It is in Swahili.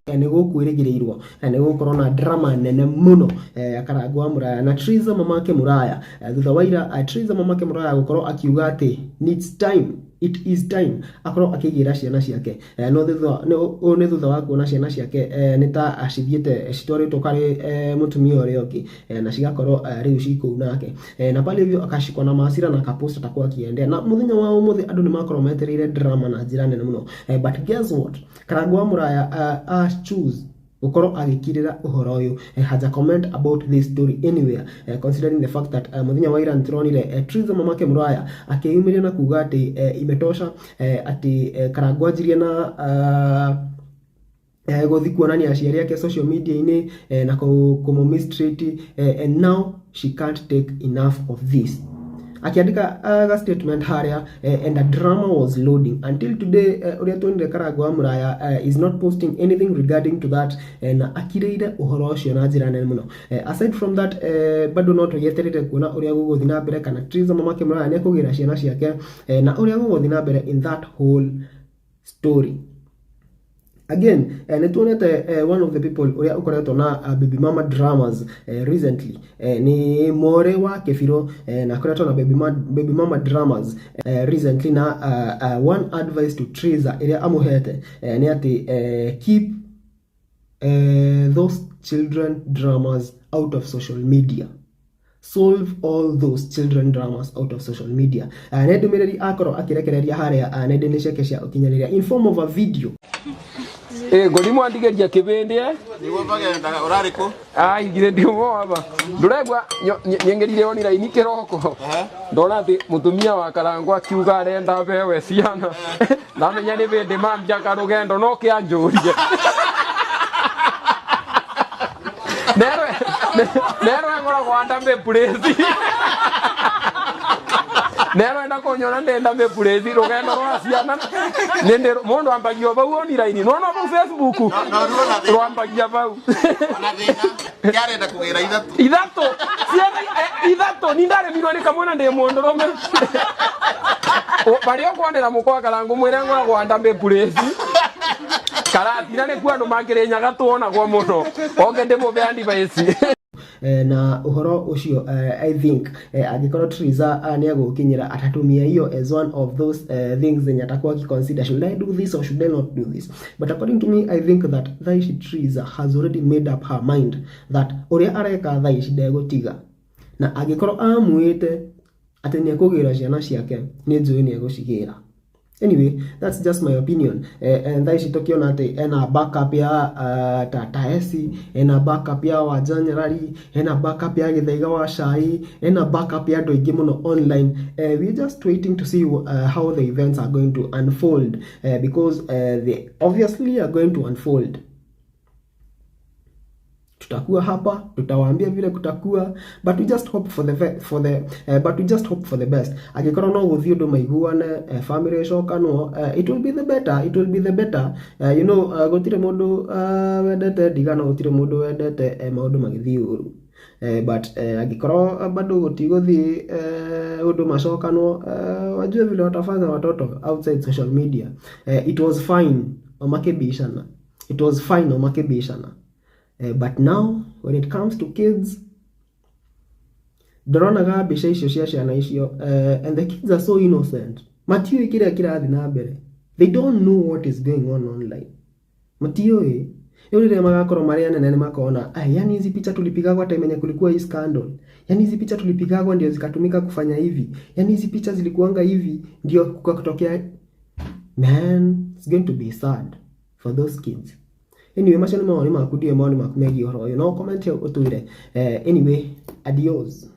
nĩ gũkwĩrĩgĩrĩirwo nĩ gũkorwo na drama nene mũno ya Karangũ wa Mũraya na Triza Mamake Mũraya thutha wa ira Triza Mamake Mũraya gũkorwo akiuga atĩ it is time akorwo akĩgĩra ciana ciake no nĩ thutha wa kuona ciana ciake nĩ ta acithiĩte citwarĩtwo karĩ mũtumia ũrĩa ũngĩ na cigakorwo rĩu cikũu nake na pale hivyo akashikwa na maasira na akaposta atakuwa akiendea na mũthenya wa ũmũthĩ andũ nĩ makorwo metereire drama na njĩra nene mũno but guess what Karangũ wa Mũraya choose ukorwo agikirira uhoro uyu haja comment about this story anywhere considering the fact that muthenya wa ira ntironire Triza Mamake Mũraya akiyumiria na kuga ati imetosha ati Karangũ anjirie na gothi kuonania aciari yake social media ini na kumumistreat and now she can't take enough of this. Akiandika a statement haria and a drama was loading until today uria tonire Karangũ wa Mũraya is not posting anything regarding to that na akireire uhoro ucio na njira nene muno aside from that bado no tuyeterere kuona uria guguthi na mbere kana Triza Mamake Mũraya ne kugira ciana ciake na uria guguthi na mbere in that whole story. Again, netuonete one of the people uria ukoretwo na baby mama dramas recently ni More wa Kebiro na koretwo na baby mama dramas recently na one advice to Triza iria amuhete ni ati keep those children dramas out of social media. Solve all those children dramas out of social media. Nedumireri akoro akirekereria haria nende ciake cia ukinyaniria in form of a video. Ngoni mwandigeria kibindi nigo bagenda urariko ngire ndio aba nduregwa nyengerire oni raini kiroko ndona ati mutumia wa Karangũ akiuga arenda bewe ciana ndamenya ni bindi mambia karugendo no kianjurie nero ngora kwanda mbe purezi nero enda konyona ndenda me purezi rugendo rwa ciana nende mundu ambagio bau oni raini no no Facebook rwambagia bau ona thina yarenda kugira ithato ciana ithato ni ndare mirwa ni kamwana ndi mundu rome bari okwandera mukwa Karangũ mwire ngora kwanda mbe purezi karathira ni kwandu mangirenyaga tuona gwa muno onge ndimo be advice na uhoro ucio I think agikorwo Triza ni agukinyira atatumia hiyo as one of those things that atakuwa consider should I do this or should I not do this, but according to me I think that Thaishi Triza has already made up her mind that uria areka Thaishi ndegutiga na agikorwo amuite ati ni akugira ciana ciake ni njui ni agucigira. Anyway, that's just my opinion. And Thaishi tokiona ati ena backup ya Tataesi, ena backup ya wa January, ena backup ya Githaiga wa Shai, ena backup ya andu aingi muno online. We're just waiting to see how the events are going to unfold because they obviously are going to unfold. Tutakuwa hapa tutawaambia vile kutakuwa but we just hope for the best agikora no guthio ndo maiguane family shokano it will be the better you know gutire mundu wendete digana gutire mundu wendete maundu magithii uru but agikora bado gutiguthi undu macokano wajue vile watafanya watoto outside social media it was fine omakebishana but now when it comes to kids dronaga bisha icio cia ciana icio and the kids are so innocent matiyo kira kirathi na mbere they don't know what is going on online matiyo yule magakorwo maria nene makona yani hizi picha tulipigagwa time yenye kulikuwa hii scandal, yani hizi picha tulipigagwa ndio zikatumika kufanya hivi, yani hizi picha zilikuanga hivi ndio kukatokea. Man, it's going to be sad for those kids. Anyway, machani maoni makudie maoni makumegi horo. You know, comment here utwire. Anyway, adios.